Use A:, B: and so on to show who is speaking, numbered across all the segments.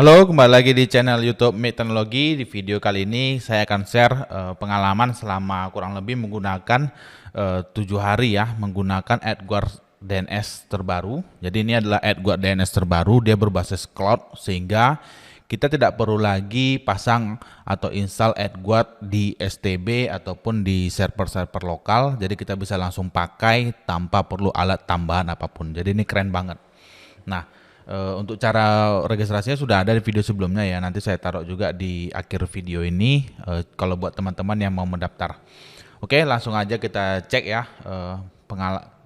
A: Halo, kembali lagi di channel YouTube Mik Teknologi. Di video kali ini saya akan share pengalaman selama kurang lebih menggunakan 7 hari ya, menggunakan AdGuard DNS terbaru. Jadi ini adalah AdGuard DNS terbaru, dia berbasis cloud sehingga kita tidak perlu lagi pasang atau install AdGuard di STB ataupun di server-server lokal. Jadi kita bisa langsung pakai tanpa perlu alat tambahan apapun. Jadi ini keren banget. Nah, untuk cara registrasinya sudah ada di video sebelumnya ya. Nanti saya taruh juga di akhir video ini kalau buat teman-teman yang mau mendaftar. Oke, langsung aja kita cek ya,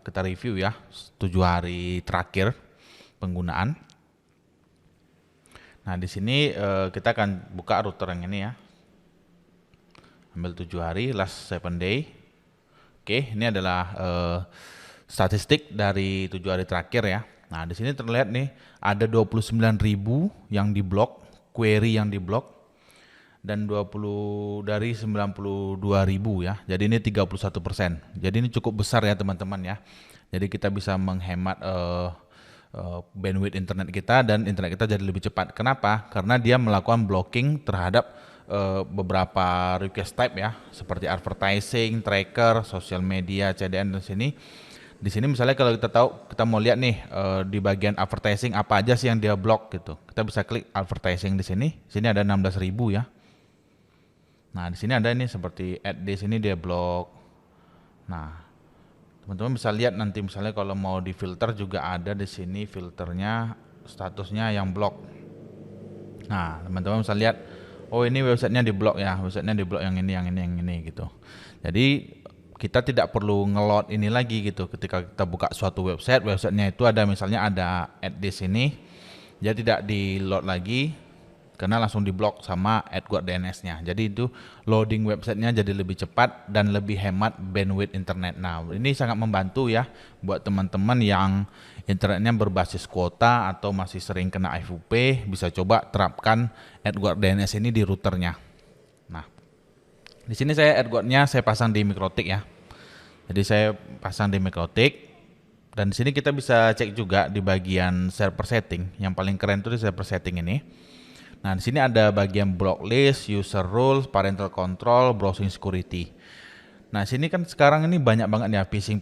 A: kita review ya 7 hari terakhir penggunaan. Nah, di sini kita akan buka router yang ini ya. Ambil 7 hari, last 7 day. Oke, ini adalah statistik dari 7 hari terakhir ya. Nah, di sini terlihat nih ada 29.000 yang diblok, query yang diblok, dan 20 dari 92.000 ya. Jadi ini 31%. Jadi ini cukup besar ya teman-teman ya. Jadi kita bisa menghemat bandwidth internet kita dan internet kita jadi lebih cepat. Kenapa? Karena dia melakukan blocking terhadap beberapa request type ya, seperti advertising, tracker, social media, CDN di sini. Di sini misalnya kalau kita mau lihat nih di bagian advertising apa aja sih yang dia blok gitu. Kita bisa klik advertising di sini. Sini ada 16.000 ya. Nah, di sini ada ini seperti ad di sini dia blok. Nah, teman-teman bisa lihat nanti misalnya kalau mau di filter juga ada di sini filternya, statusnya yang blok. Nah, teman-teman bisa lihat, oh ini websitenya diblok ya, websitenya diblok yang ini gitu. Jadi kita tidak perlu ngeload ini lagi gitu. Ketika kita buka suatu websitenya itu ada misalnya ada ad di sini, dia tidak di load lagi karena langsung diblok sama AdGuard DNS-nya. Jadi itu loading websitenya jadi lebih cepat dan lebih hemat bandwidth internet. Nah, ini sangat membantu ya buat teman-teman yang internetnya berbasis kuota atau masih sering kena FUP, bisa coba terapkan AdGuard DNS ini di routernya. Nah, di sini saya AdGuard-nya saya pasang di MikroTik ya. Jadi saya pasang di MikroTik dan di sini kita bisa cek juga di bagian server setting. Yang paling keren itu di server setting ini. Nah, di sini ada bagian block list, user rules, parental control, browsing security. Nah, sini kan sekarang ini banyak banget ya phishing.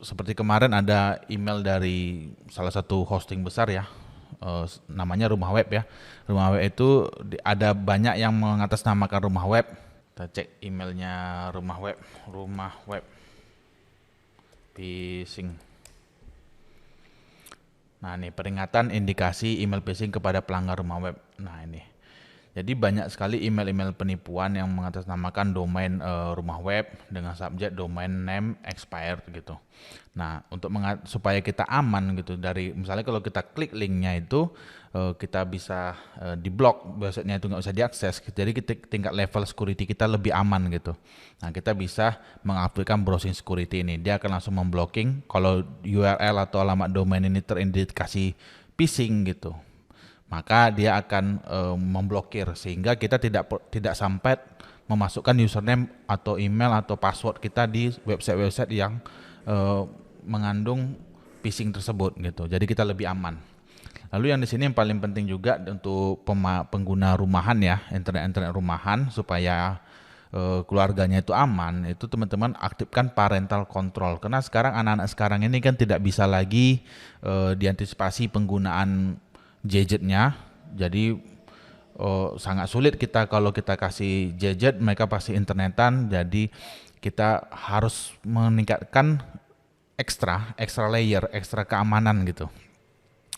A: Seperti kemarin ada email dari salah satu hosting besar ya, namanya Rumah Web ya. Rumah Web itu ada banyak yang mengatasnamakan Rumah Web. Kita cek emailnya Rumah Web phishing. Nah, ini peringatan indikasi email phishing kepada pelanggar Rumah Web. Nah, ini. Jadi banyak sekali email-email penipuan yang mengatasnamakan domain Rumah Web dengan subjek domain name expired gitu. Nah, untuk supaya kita aman gitu dari misalnya kalau kita klik linknya itu kita bisa diblok, websitenya itu nggak bisa diakses. Jadi tingkat level security kita lebih aman gitu. Nah, kita bisa mengaktifkan browsing security ini. Dia akan langsung memblocking kalau URL atau alamat domain ini terindikasi phishing gitu. Maka dia akan memblokir sehingga kita tidak sampai memasukkan username atau email atau password kita di website-website yang mengandung phishing tersebut gitu. Jadi kita lebih aman. Lalu yang di sini yang paling penting juga untuk pengguna rumahan ya, internet rumahan supaya keluarganya itu aman, itu teman-teman aktifkan parental control. Karena sekarang anak-anak sekarang ini kan tidak bisa lagi diantisipasi penggunaan gadgetnya, jadi sangat sulit kita kalau kita kasih gadget mereka pasti internetan. Jadi kita harus meningkatkan ekstra layer, ekstra keamanan gitu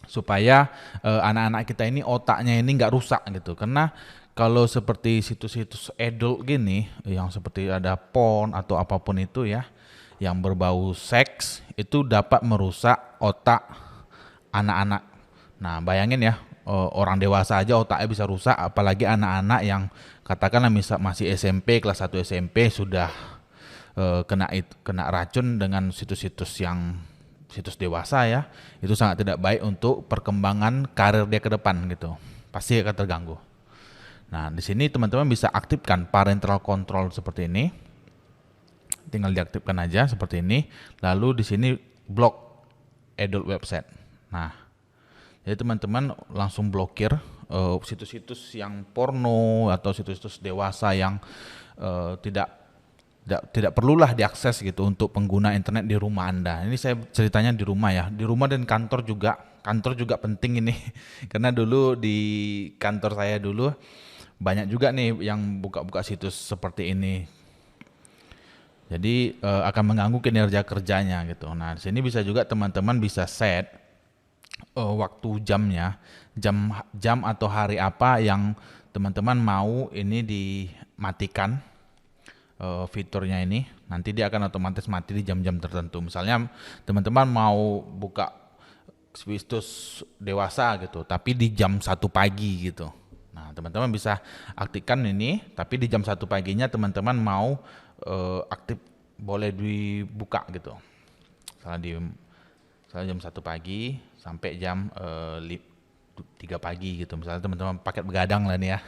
A: supaya anak-anak kita ini otaknya ini nggak rusak gitu. Karena kalau seperti situs-situs adult gini yang seperti ada porn atau apapun itu ya yang berbau seks itu dapat merusak otak anak-anak. Nah, bayangin ya, orang dewasa aja otaknya bisa rusak, apalagi anak-anak yang katakanlah masih SMP, kelas 1 SMP sudah kena racun dengan situs-situs dewasa ya. Itu sangat tidak baik untuk perkembangan karir dia ke depan gitu. Pasti akan terganggu. Nah, di sini teman-teman bisa aktifkan parental control seperti ini. Tinggal diaktifkan aja seperti ini. Lalu di sini block adult website. Nah, Jadi teman-teman langsung blokir situs-situs yang porno atau situs-situs dewasa yang tidak perlulah diakses gitu untuk pengguna internet di rumah Anda. Ini saya ceritanya di rumah ya, di rumah dan kantor juga. Kantor juga penting ini karena dulu di kantor saya dulu banyak juga nih yang buka-buka situs seperti ini. Jadi akan mengganggu kinerja kerjanya gitu. Nah, di sini bisa juga teman-teman bisa set waktu jamnya, jam atau hari apa yang teman-teman mau ini dimatikan fiturnya ini. Nanti dia akan otomatis mati di jam-jam tertentu. Misalnya teman-teman mau buka situs dewasa gitu, tapi di jam 1 pagi gitu. Nah, teman-teman bisa aktifkan ini, tapi di jam 1 paginya teman-teman mau aktif boleh dibuka gitu. Misalnya jam 1 pagi sampai jam 3 pagi gitu. Misalnya teman-teman paket begadang lah nih ya.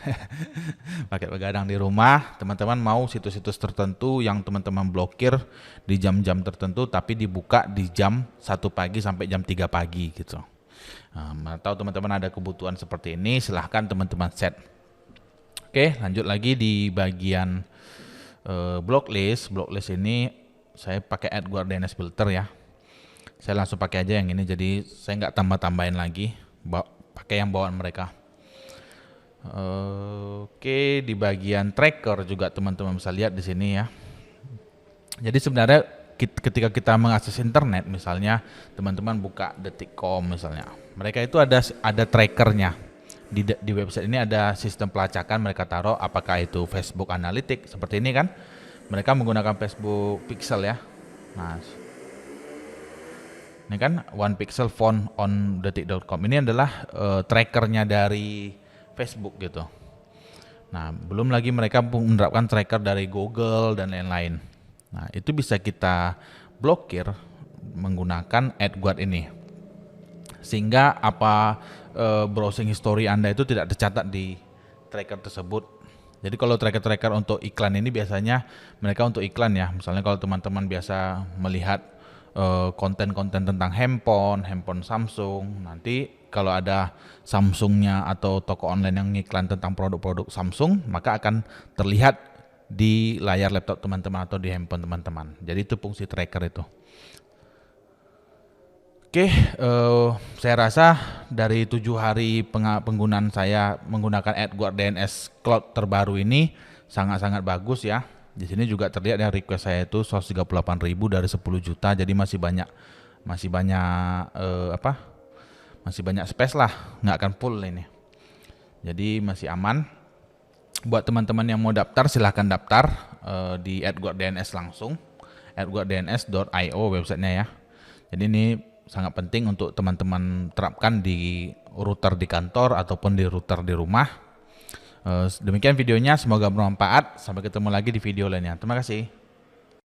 A: Paket begadang di rumah, teman-teman mau situs-situs tertentu yang teman-teman blokir di jam-jam tertentu tapi dibuka di jam 1 pagi sampai jam 3 pagi gitu. Nah, atau teman-teman ada kebutuhan seperti ini, silahkan teman-teman set. Oke, lanjut lagi di bagian blocklist. Blocklist ini saya pakai AdGuard DNS filter ya. Saya langsung pakai aja yang ini, jadi saya nggak tambah-tambahin lagi, pakai yang bawaan mereka. Oke, di bagian tracker juga teman-teman bisa lihat di sini ya. Jadi sebenarnya ketika kita mengakses internet, misalnya teman-teman buka detik.com misalnya, mereka itu ada trackernya. Di website ini ada sistem pelacakan, mereka taruh apakah itu Facebook Analytics seperti ini kan. Mereka menggunakan Facebook Pixel ya. Nah, ini kan one pixel font on detik.com. Ini adalah trackernya dari Facebook gitu. Nah, belum lagi mereka menerapkan tracker dari Google dan lain-lain. Nah, itu bisa kita blokir menggunakan AdGuard ini. Sehingga browsing history Anda itu tidak tercatat di tracker tersebut. Jadi kalau tracker-tracker untuk iklan ini biasanya mereka untuk iklan ya. Misalnya kalau teman-teman biasa melihat konten-konten tentang handphone Samsung, nanti kalau ada Samsungnya atau toko online yang ngiklan tentang produk-produk Samsung, maka akan terlihat di layar laptop teman-teman atau di handphone teman-teman. Jadi itu fungsi tracker itu. Oke, saya rasa dari 7 hari penggunaan saya menggunakan AdGuard DNS Cloud terbaru ini sangat-sangat bagus ya. Di sini juga terlihat ya request saya itu 138.000 dari 10 juta, jadi masih banyak masih banyak space lah, nggak akan full ini. Jadi masih aman. Buat teman-teman yang mau daftar silahkan daftar di AdGuard DNS langsung, adguarddns.io websitenya ya. Jadi ini sangat penting untuk teman-teman terapkan di router di kantor ataupun di router di rumah. Demikian videonya, semoga bermanfaat. Sampai ketemu lagi di video lainnya. Terima kasih.